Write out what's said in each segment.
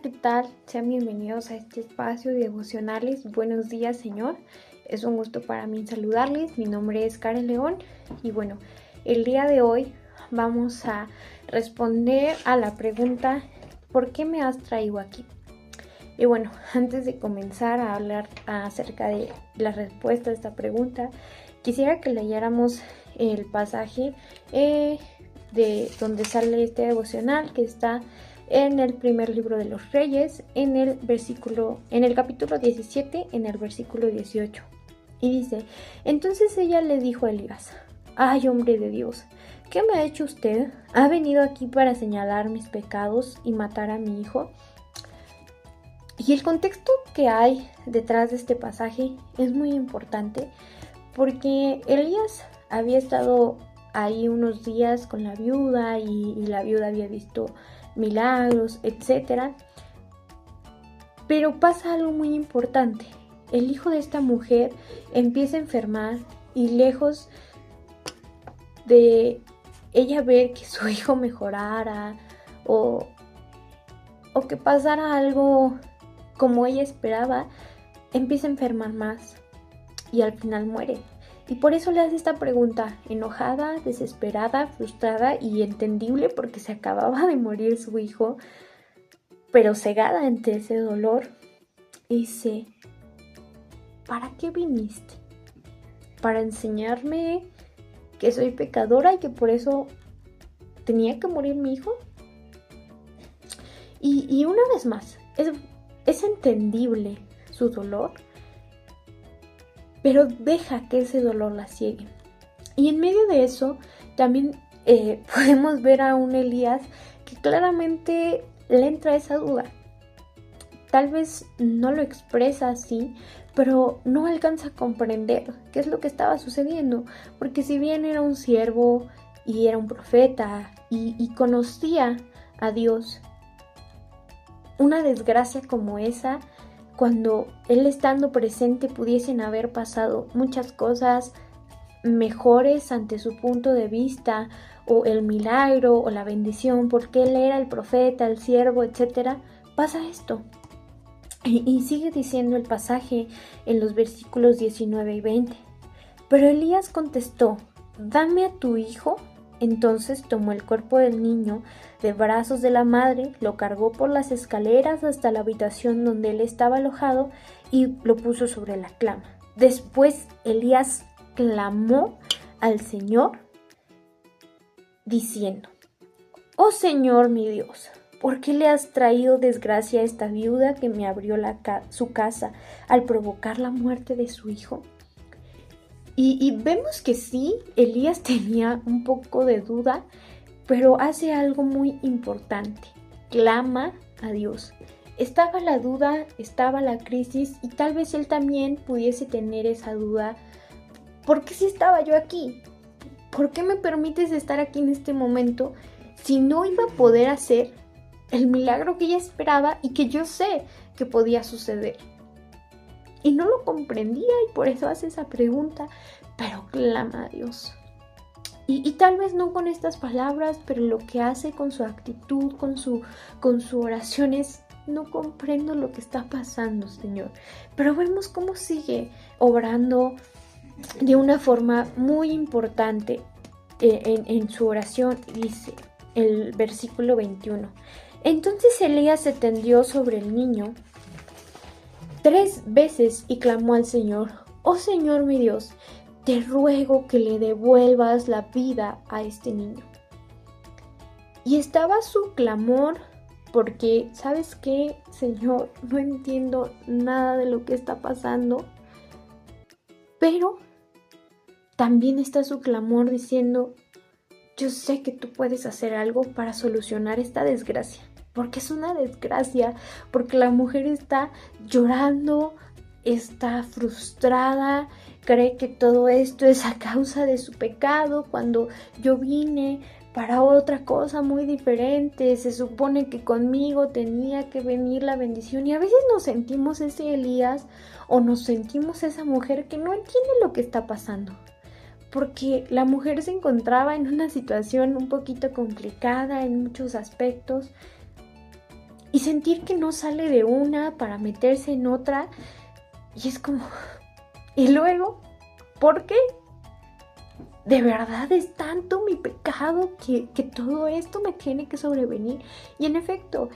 ¿qué tal? Sean bienvenidos a este espacio de devocionales. Buenos días, Señor. Es un gusto para mí saludarles. Mi nombre es Karen León y bueno, el día de hoy vamos a responder a la pregunta ¿por qué me has traído aquí? Y bueno, antes de comenzar a hablar acerca de la respuesta a esta pregunta, quisiera que leyéramos el pasaje de donde sale este devocional, que está en el primer libro de los Reyes, en el capítulo 17, en el versículo 18. Y dice: entonces ella le dijo a Elías: ay, hombre de Dios, ¿qué me ha hecho usted? ¿Ha venido aquí para señalar mis pecados y matar a mi hijo? Y el contexto que hay detrás de este pasaje es muy importante, porque Elías había estado ahí unos días con la viuda y la viuda había visto milagros, etc. Pero pasa algo muy importante. El hijo de esta mujer empieza a enfermar y lejos de ella ver que su hijo mejorara o que pasara algo como ella esperaba, empieza a enfermar más y al final muere. Y por eso le hace esta pregunta, enojada, desesperada, frustrada y entendible, porque se acababa de morir su hijo, pero cegada ante ese dolor. Dice: ¿para qué viniste? ¿Para enseñarme que soy pecadora y que por eso tenía que morir mi hijo? Y una vez más, es entendible su dolor, pero deja que ese dolor la ciegue. Y en medio de eso también podemos ver a un Elías que claramente le entra esa duda. Tal vez no lo expresa así, pero no alcanza a comprender qué es lo que estaba sucediendo. Porque si bien era un siervo y era un profeta y conocía a Dios, una desgracia como esa, cuando él estando presente pudiesen haber pasado muchas cosas mejores ante su punto de vista, o el milagro o la bendición, porque él era el profeta, el siervo, etc., pasa esto. Y sigue diciendo el pasaje en los versículos 19 y 20. Pero Elías contestó: dame a tu hijo. Entonces tomó el cuerpo del niño de brazos de la madre, lo cargó por las escaleras hasta la habitación donde él estaba alojado y lo puso sobre la cama. Después Elías clamó al Señor diciendo: oh Señor mi Dios, ¿por qué le has traído desgracia a esta viuda que me abrió su casa al provocar la muerte de su hijo? Y vemos que sí, Elías tenía un poco de duda, pero hace algo muy importante: clama a Dios. Estaba la duda, estaba la crisis, y tal vez él también pudiese tener esa duda: ¿por qué si estaba yo aquí? ¿Por qué me permites estar aquí en este momento si no iba a poder hacer el milagro que ella esperaba y que yo sé que podía suceder? Y no lo comprendía, y por eso hace esa pregunta, pero clama a Dios. Y tal vez no con estas palabras, pero lo que hace con su actitud, con su oración es: no comprendo lo que está pasando, Señor. Pero vemos cómo sigue obrando de una forma muy importante en su oración. Dice el versículo 21. Entonces Elías se tendió sobre el niño 3 veces y clamó al Señor: oh Señor mi Dios, te ruego que le devuelvas la vida a este niño. Y estaba su clamor porque, ¿sabes qué, Señor? No entiendo nada de lo que está pasando. Pero también está su clamor diciendo: yo sé que tú puedes hacer algo para solucionar esta desgracia. Porque es una desgracia, porque la mujer está llorando, está frustrada, cree que todo esto es a causa de su pecado, cuando yo vine para otra cosa muy diferente. Se supone que conmigo tenía que venir la bendición, y a veces nos sentimos ese Elías o nos sentimos esa mujer que no entiende lo que está pasando. Porque la mujer se encontraba en una situación un poquito complicada en muchos aspectos, y sentir que no sale de una para meterse en otra. Y es como, y luego, ¿por qué? ¿De verdad es tanto mi pecado que todo esto me tiene que sobrevenir? Y en efecto,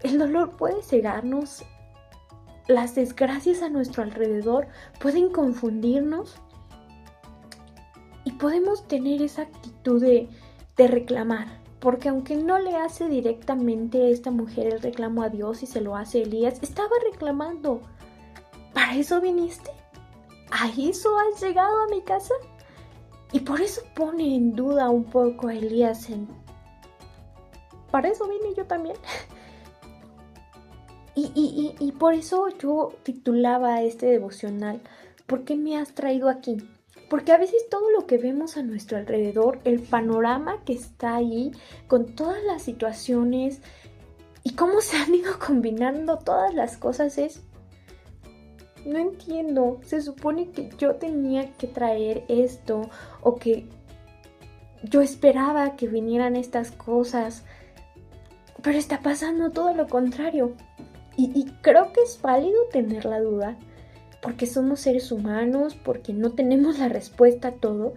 el dolor puede cegarnos, las desgracias a nuestro alrededor pueden confundirnos y podemos tener esa actitud de reclamar. Porque aunque no le hace directamente esta mujer el reclamo a Dios y se lo hace Elías, estaba reclamando. ¿Para eso viniste? ¿A eso has llegado a mi casa? Y por eso pone en duda un poco a Elías ¿para eso vine yo también? Y por eso yo titulaba este devocional, ¿por qué me has traído aquí? Porque a veces todo lo que vemos a nuestro alrededor, el panorama que está ahí, con todas las situaciones y cómo se han ido combinando todas las cosas no entiendo, se supone que yo tenía que traer esto o que yo esperaba que vinieran estas cosas, pero está pasando todo lo contrario. Y creo que es válido tener la duda, porque somos seres humanos, porque no tenemos la respuesta a todo.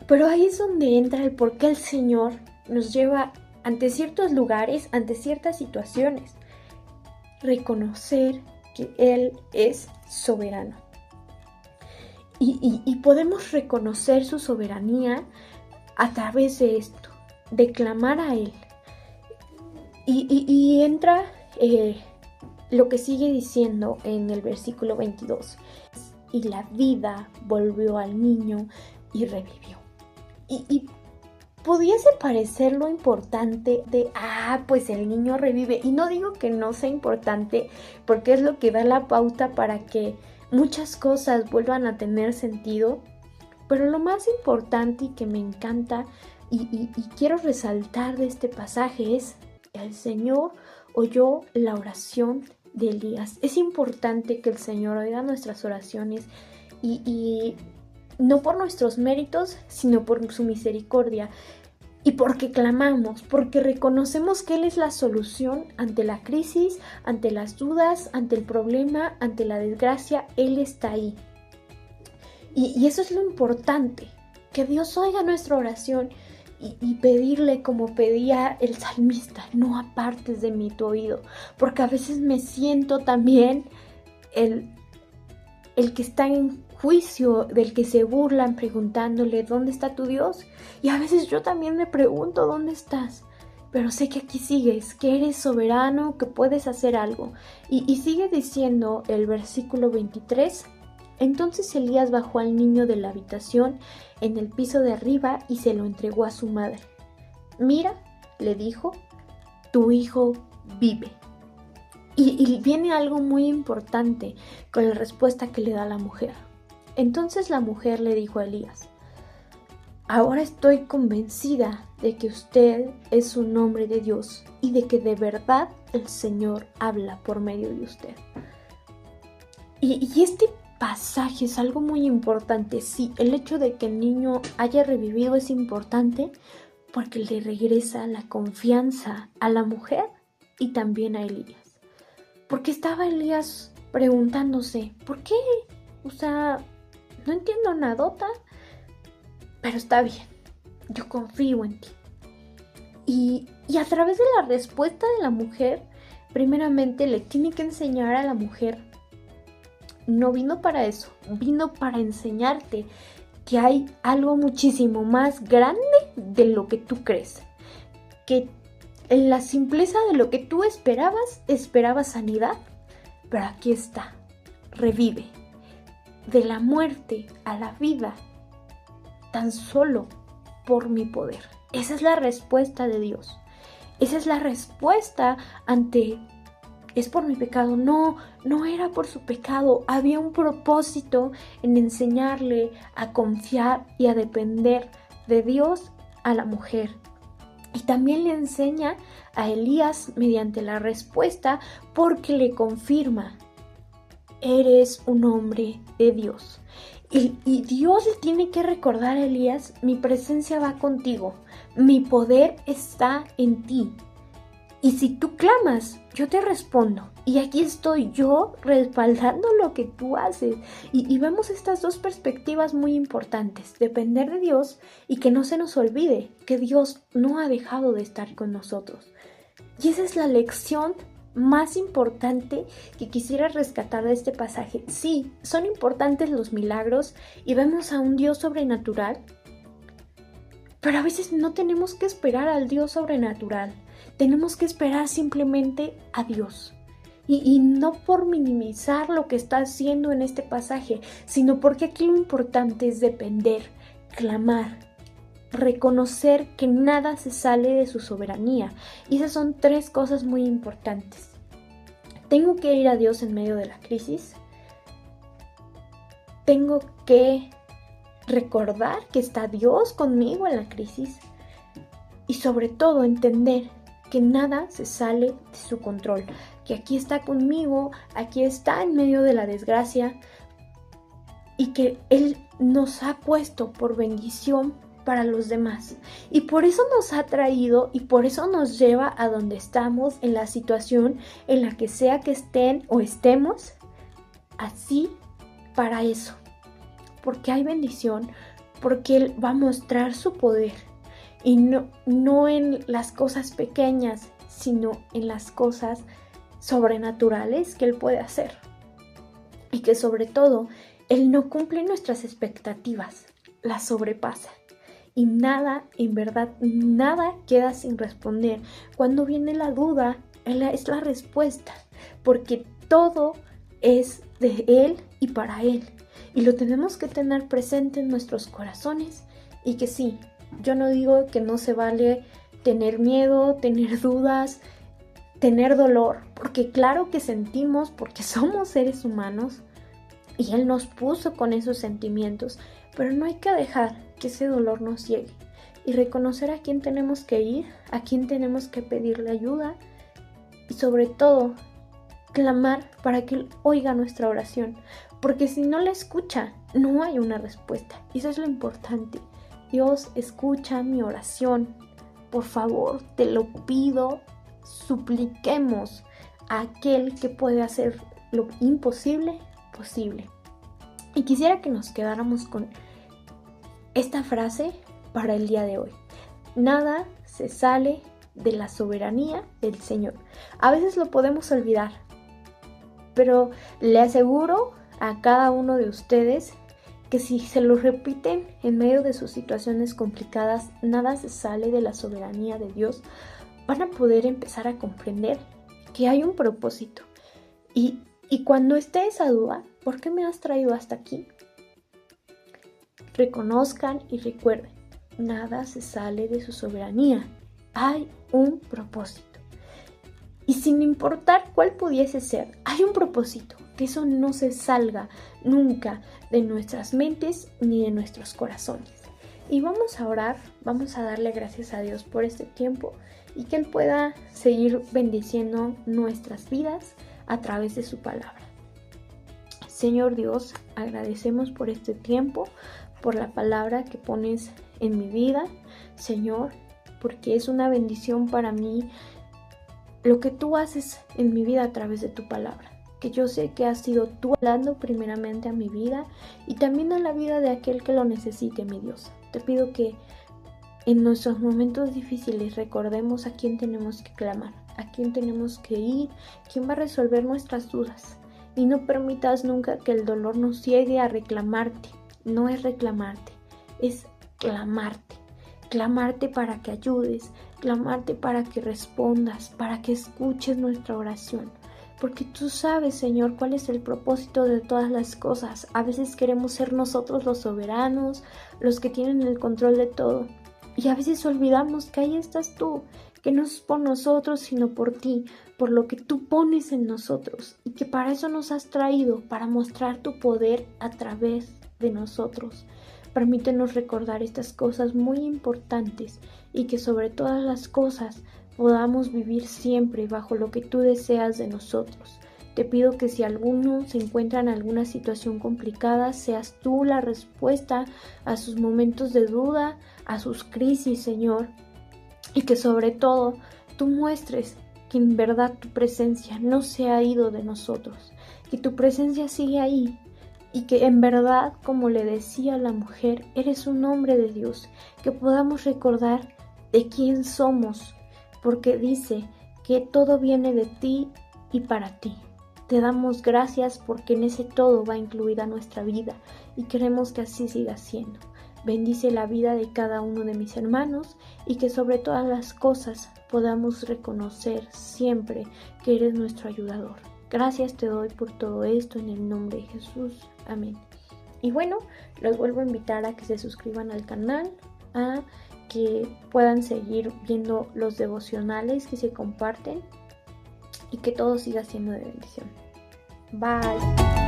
Pero ahí es donde entra el por qué el Señor nos lleva ante ciertos lugares, ante ciertas situaciones. Reconocer que Él es soberano. Y podemos reconocer su soberanía a través de esto, de clamar a Él. Y entra lo que sigue diciendo en el versículo 22. Y la vida volvió al niño y revivió. Y pudiese parecer lo importante de, pues el niño revive. Y no digo que no sea importante, porque es lo que da la pauta para que muchas cosas vuelvan a tener sentido. Pero lo más importante y que me encanta y quiero resaltar de este pasaje es: el Señor oyó la oración de Elías. Es importante que el Señor oiga nuestras oraciones y no por nuestros méritos, sino por su misericordia. Y porque clamamos, porque reconocemos que Él es la solución ante la crisis, ante las dudas, ante el problema, ante la desgracia. Él está ahí. Y eso es lo importante, que Dios oiga nuestra oración y pedirle como pedía el salmista: no apartes de mí tu oído, porque a veces me siento también el que está en juicio, del que se burlan preguntándole ¿dónde está tu Dios? Y a veces yo también me pregunto ¿dónde estás? Pero sé que aquí sigues, que eres soberano, que puedes hacer algo. Y sigue diciendo el versículo 23: entonces Elías bajó al niño de la habitación en el piso de arriba y se lo entregó a su madre. Mira, le dijo, tu hijo vive. Y viene algo muy importante con la respuesta que le da la mujer. Entonces la mujer le dijo a Elías: ahora estoy convencida de que usted es un hombre de Dios y de que de verdad el Señor habla por medio de usted. Y este pasaje es algo muy importante. Sí, el hecho de que el niño haya revivido es importante porque le regresa la confianza a la mujer y también a Elías. Porque estaba Elías preguntándose, ¿por qué? O sea, no entiendo nadota, pero está bien, yo confío en ti. Y a través de la respuesta de la mujer, primeramente le tiene que enseñar a la mujer. No vino para eso, vino para enseñarte que hay algo muchísimo más grande de lo que tú crees. Que en la simpleza de lo que tú esperabas sanidad, pero aquí está, revive. De la muerte a la vida, tan solo por mi poder. Esa es la respuesta de Dios. Esa es la respuesta ante... es por mi pecado. No era por su pecado. Había un propósito en enseñarle a confiar y a depender de Dios a la mujer. Y también le enseña a Elías mediante la respuesta porque le confirma: eres un hombre de Dios. Y Dios le tiene que recordar a Elías: mi presencia va contigo, mi poder está en ti. Y si tú clamas, yo te respondo. Y aquí estoy yo respaldando lo que tú haces. Y vemos estas dos perspectivas muy importantes. Depender de Dios y que no se nos olvide que Dios no ha dejado de estar con nosotros. Y esa es la lección más importante que quisiera rescatar de este pasaje. Sí, son importantes los milagros y vemos a un Dios sobrenatural. Pero a veces no tenemos que esperar al Dios sobrenatural. Tenemos que esperar simplemente a Dios. Y no por minimizar lo que está haciendo en este pasaje, sino porque aquí lo importante es depender, clamar, reconocer que nada se sale de su soberanía. Y esas son tres cosas muy importantes. Tengo que ir a Dios en medio de la crisis. Tengo que recordar que está Dios conmigo en la crisis. Y sobre todo entender que nada se sale de su control, que aquí está conmigo, aquí está en medio de la desgracia y que Él nos ha puesto por bendición para los demás. Y por eso nos ha traído y por eso nos lleva a donde estamos, en la situación en la que sea que estén o estemos, así para eso. Porque hay bendición, porque Él va a mostrar su poder. Y no en las cosas pequeñas, sino en las cosas sobrenaturales que Él puede hacer. Y que sobre todo, Él no cumple nuestras expectativas, las sobrepasa. Y nada, en verdad, nada queda sin responder. Cuando viene la duda, Él es la respuesta. Porque todo es de Él y para Él. Y lo tenemos que tener presente en nuestros corazones. Y que sí, yo no digo que no se vale tener miedo, tener dudas, tener dolor, porque claro que sentimos, porque somos seres humanos y Él nos puso con esos sentimientos, pero no hay que dejar que ese dolor nos llegue y reconocer a quién tenemos que ir, a quién tenemos que pedirle ayuda y sobre todo clamar para que Él oiga nuestra oración, porque si no la escucha, no hay una respuesta. Y eso es lo importante. Dios, escucha mi oración. Por favor, te lo pido. Supliquemos a aquel que puede hacer lo imposible posible. Y quisiera que nos quedáramos con esta frase para el día de hoy. Nada se sale de la soberanía del Señor. A veces lo podemos olvidar, pero le aseguro a cada uno de ustedes que si se lo repiten en medio de sus situaciones complicadas, nada se sale de la soberanía de Dios, van a poder empezar a comprender que hay un propósito. Y cuando esté esa duda, ¿por qué me has traído hasta aquí? Reconozcan y recuerden, nada se sale de su soberanía. Hay un propósito. Y sin importar cuál pudiese ser, hay un propósito. Que eso no se salga nunca de nuestras mentes ni de nuestros corazones. Y vamos a orar, vamos a darle gracias a Dios por este tiempo y que Él pueda seguir bendiciendo nuestras vidas a través de su palabra. Señor Dios, agradecemos por este tiempo, por la palabra que pones en mi vida, Señor, porque es una bendición para mí lo que tú haces en mi vida a través de tu palabra. Que yo sé que has sido tú hablando primeramente a mi vida y también a la vida de aquel que lo necesite, mi Dios. Te pido que en nuestros momentos difíciles recordemos a quién tenemos que clamar, a quién tenemos que ir, quién va a resolver nuestras dudas. Y no permitas nunca que el dolor nos ciegue a reclamarte. No es reclamarte, es clamarte. Clamarte para que ayudes, clamarte para que respondas, para que escuches nuestra oración. Porque tú sabes, Señor, cuál es el propósito de todas las cosas. A veces queremos ser nosotros los soberanos, los que tienen el control de todo. Y a veces olvidamos que ahí estás tú, que no es por nosotros, sino por ti, por lo que tú pones en nosotros. Y que para eso nos has traído, para mostrar tu poder a través de nosotros. Permítenos recordar estas cosas muy importantes y que sobre todas las cosas podamos vivir siempre bajo lo que tú deseas de nosotros. Te pido que si alguno se encuentra en alguna situación complicada, seas tú la respuesta a sus momentos de duda, a sus crisis, Señor. Y que sobre todo tú muestres que en verdad tu presencia no se ha ido de nosotros, que tu presencia sigue ahí y que en verdad, como le decía la mujer, eres un hombre de Dios, que podamos recordar de quién somos, porque dice que todo viene de ti y para ti. Te damos gracias porque en ese todo va incluida nuestra vida y queremos que así siga siendo. Bendice la vida de cada uno de mis hermanos y que sobre todas las cosas podamos reconocer siempre que eres nuestro ayudador. Gracias te doy por todo esto en el nombre de Jesús. Amén. Y bueno, los vuelvo a invitar a que se suscriban al canal, a que puedan seguir viendo los devocionales que se comparten y que todo siga siendo de bendición. Bye.